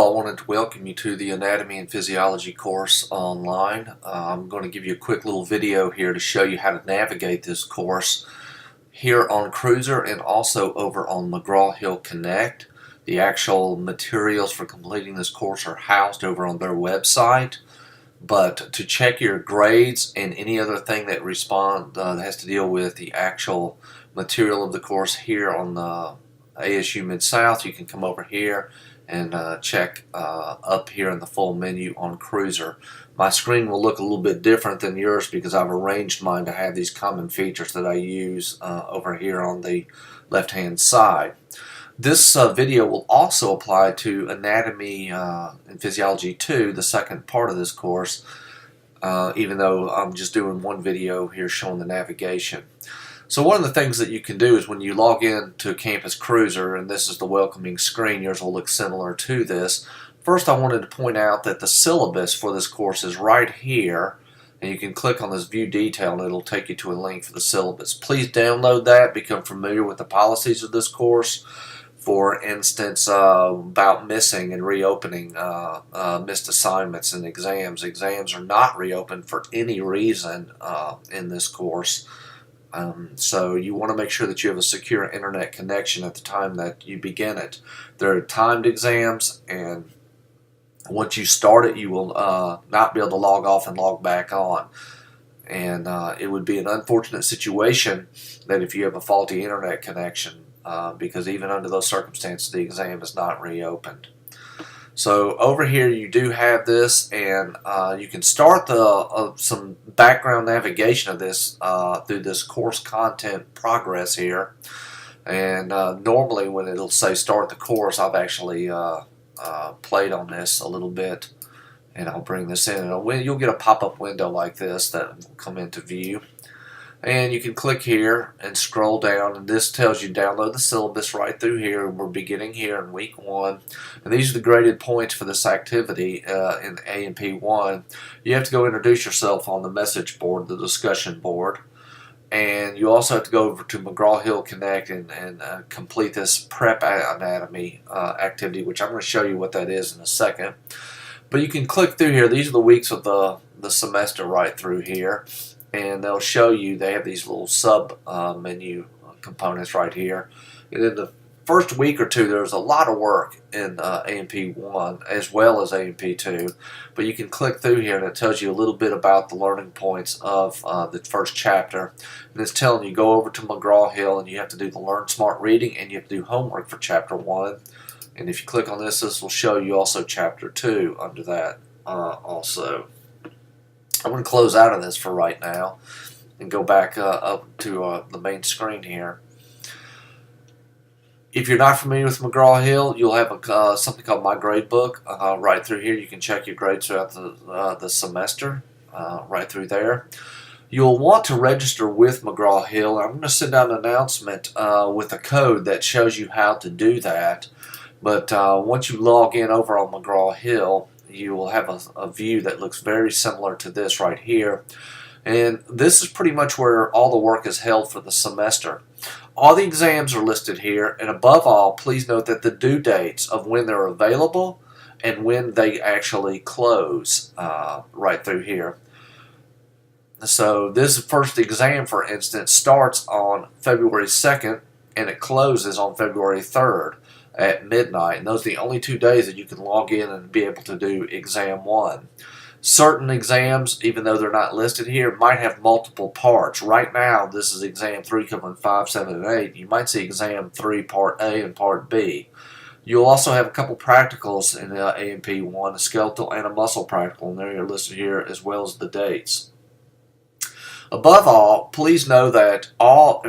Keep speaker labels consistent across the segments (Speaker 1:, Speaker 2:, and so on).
Speaker 1: I wanted to welcome you to the Anatomy and Physiology course online. I'm going to give you a quick little video here to show you how to navigate this course here on Cruiser and also over on McGraw-Hill Connect. The actual materials for completing this course are housed over on their website. But to check your grades and any other thing that has to deal with the actual material of the course here on the ASU Mid-South, you can come over here and check up here in the full menu on Cruiser. My screen will look a little bit different than yours because I've arranged mine to have these common features that I use over here on the left-hand side. This video will also apply to Anatomy and Physiology 2, the second part of this course, even though I'm just doing one video here showing the navigation. So one of the things that you can do is when you log in to Campus Cruiser, and this is the welcoming screen, yours will look similar to this. First, I wanted to point out that the syllabus for this course is right here, and you can click on this View Detail and it'll take you to a link for the syllabus. Please download that, become familiar with the policies of this course. For instance, about missing and reopening missed assignments and exams. Exams are not reopened for any reason in this course. So you want to make sure that you have a secure internet connection at the time that you begin it. There are timed exams, and once you start it, you will not be able to log off and log back on. And it would be an unfortunate situation that if you have a faulty internet connection, because even under those circumstances, the exam is not reopened. So over here you do have this, and you can start some background navigation of this through this course content progress here. And normally when it'll say start the course, I've actually played on this a little bit, and I'll bring this in. And you'll get a pop-up window like this that will come into view. And you can click here and scroll down, and this tells you download the syllabus right through here. We're beginning here in week 1, and these are the graded points for this activity in A&P 1. You have to go introduce yourself on the message board, the discussion board, and you also have to go over to McGraw-Hill Connect and complete this prep anatomy activity, which I'm going to show you what that is in a second. But you can click through here. These are the weeks of the semester right through here. And they'll show you, they have these little sub menu components right here. And in the first week or two, there's a lot of work in A&P 1 as well as A&P 2. But you can click through here and it tells you a little bit about the learning points of the first chapter. And it's telling you go over to McGraw-Hill and you have to do the Learn Smart Reading and you have to do homework for Chapter 1. And if you click on this, this will show you also Chapter 2 under that also. I'm going to close out of this for right now and go back up to the main screen here. If you're not familiar with McGraw-Hill, you'll have something called My Gradebook right through here. You can check your grades throughout the semester right through there. You'll want to register with McGraw-Hill. I'm going to send out an announcement with a code that shows you how to do that. But once you log in over on McGraw-Hill, you will have a view that looks very similar to this right here. And this is pretty much where all the work is held for the semester. All the exams are listed here, and above all, please note that the due dates of when they're available and when they actually close right through here. So this first exam, for instance, starts on February 2nd and it closes on February 3rd. At midnight, and those are the only 2 days that you can log in and be able to do exam 1. Certain exams, even though they're not listed here, might have multiple parts. Right now, this is exam 3 covering 5, 7, and 8. You might see exam 3 part A and part B. You'll also have a couple practicals in A&P 1, a skeletal and a muscle practical, and they're listed here as well as the dates. Above all, please know that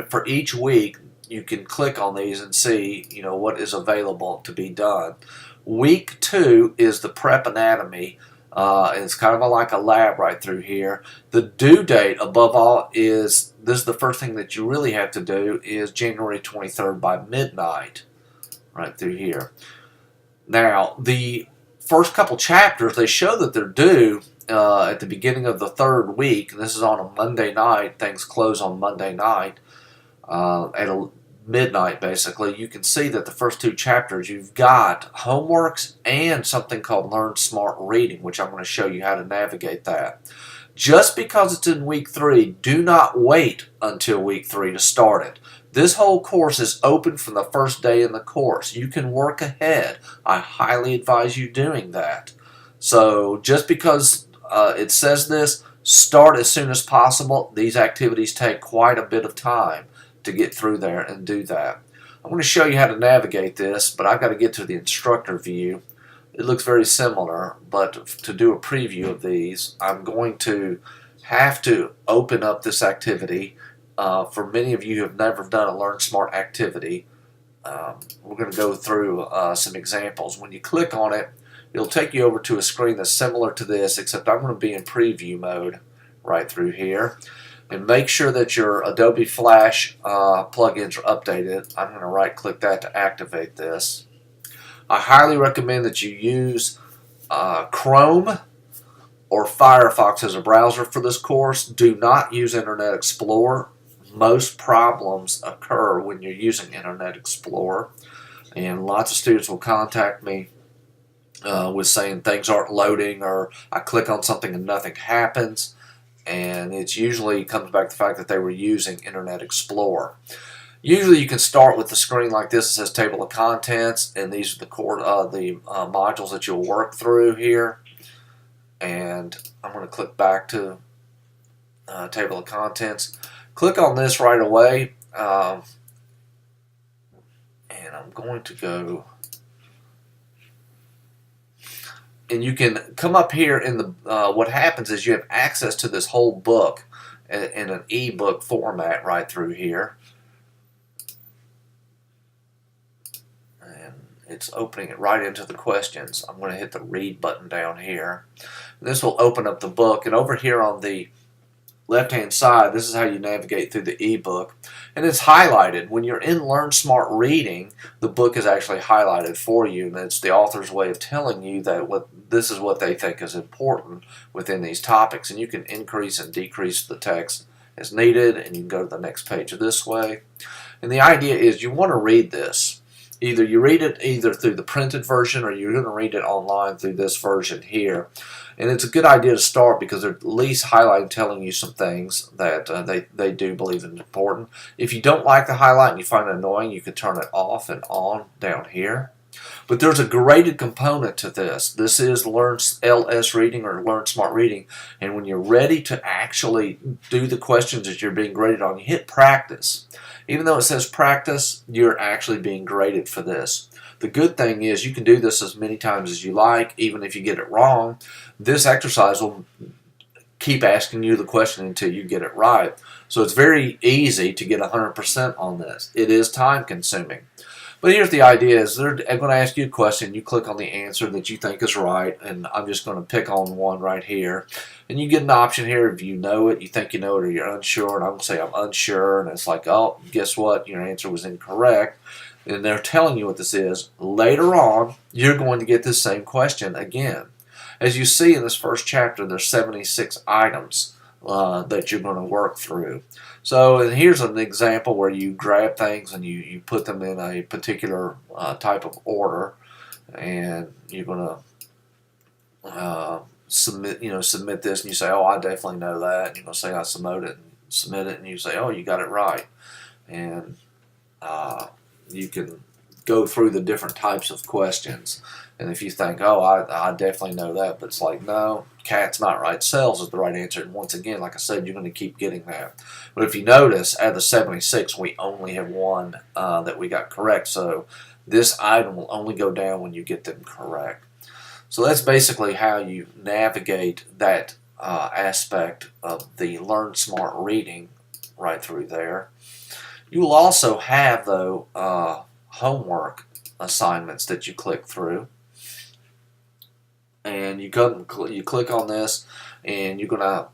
Speaker 1: for each week, you can click on these and see, what is available to be done. Week 2 is the prep anatomy. It's kind of like a lab right through here. The due date, above all, this is the first thing that you really have to do, is January 23rd by midnight, right through here. Now, the first couple chapters, they show that they're due at the beginning of the 3rd week, and this is on a Monday night. Things close on Monday night at midnight basically, you can see that the first two chapters you've got homeworks and something called Learn Smart Reading, which I'm going to show you how to navigate that. Just because it's in week 3, do not wait until week 3 to start it. This whole course is open from the first day in the course. You can work ahead. I highly advise you doing that. So just because it says this, start as soon as possible. These activities take quite a bit of time to get through there and do that. I'm going to show you how to navigate this, but I've got to get to the instructor view. It looks very similar, but to do a preview of these, I'm going to have to open up this activity. For many of you who have never done a Learn Smart activity, we're going to go through some examples. When you click on it, it'll take you over to a screen that's similar to this, except I'm going to be in preview mode right through here. And make sure that your Adobe Flash plugins are updated. I'm going to right click that to activate this. I highly recommend that you use Chrome or Firefox as a browser for this course. Do not use Internet Explorer. Most problems occur when you're using Internet Explorer, and lots of students will contact me with saying things aren't loading, or I click on something and nothing happens, and it usually comes back to the fact that they were using Internet Explorer. Usually you can start with the screen like this. It says Table of Contents, and these are the modules that you'll work through here. And I'm going to click back to Table of Contents. Click on this right away, and I'm going to go, and you can come up here in the what happens is you have access to this whole book in an ebook format right through here, and it's opening it right into the questions. I'm going to hit the read button down here. This will open up the book, and over here on the left hand side, this is how you navigate through the ebook, and it's highlighted. When you're in Learn Smart Reading, the book is actually highlighted for you, and it's the author's way of telling you that this is what they think is important within these topics, and you can increase and decrease the text as needed, and you can go to the next page this way. And the idea is you want to read this. Either you read it either through the printed version, or you're going to read it online through this version here. And it's a good idea to start because they're at least highlighting, telling you some things that they do believe is important. If you don't like the highlight and you find it annoying, you can turn it off and on down here. But there's a graded component to this. This is Learn LS Reading or Learn Smart Reading. And when you're ready to actually do the questions that you're being graded on, you hit practice. Even though it says practice, you're actually being graded for this. The good thing is you can do this as many times as you like, even if you get it wrong. This exercise will keep asking you the question until you get it right. So it's very easy to get 100% on this. It is time consuming. But here's the idea is they're going to ask you a question, you click on the answer that you think is right, and I'm just going to pick on one right here. And you get an option here if you know it, you think you know it, or you're unsure, and I'm going to say I'm unsure, and it's like, oh, guess what, your answer was incorrect. And they're telling you what this is. Later on, you're going to get this same question again. As you see in this first chapter, there's 76 items that you're going to work through. So and here's an example where you grab things and you put them in a particular type of order, and you're going to submit this, and you say, oh, I definitely know that. And you're going to say, I submit it, and you say, oh, you got it right. And you can go through the different types of questions. And if you think, oh, I definitely know that, but it's like, no, cat's not right, cells is the right answer. And once again, like I said, you're going to keep getting that. But if you notice, out of the 76, we only have one that we got correct. So this item will only go down when you get them correct. So that's basically how you navigate that aspect of the Learn Smart Reading right through there. You will also have, though, homework assignments that you click through. And you click on this, and you're going to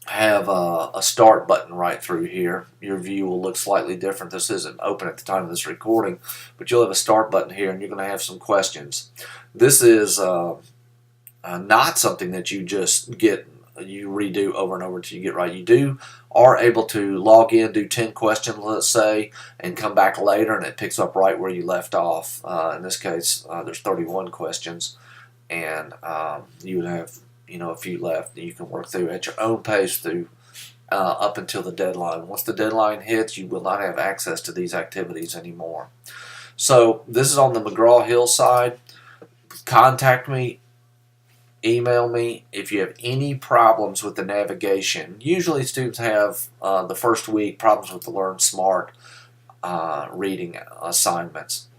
Speaker 1: have a start button right through here. Your view will look slightly different. This isn't open at the time of this recording, but you'll have a start button here, and you're going to have some questions. This is not something that you just get you redo over and over until you get right. You are able to log in, do 10 questions, let's say, and come back later, and it picks up right where you left off. In this case, there's 31 questions, and you would have a few left that you can work through at your own pace through up until the deadline. Once the deadline hits, you will not have access to these activities anymore. So this is on the McGraw-Hill side. Contact me, email me if you have any problems with the navigation. Usually students have the first week problems with the Learn Smart reading assignments.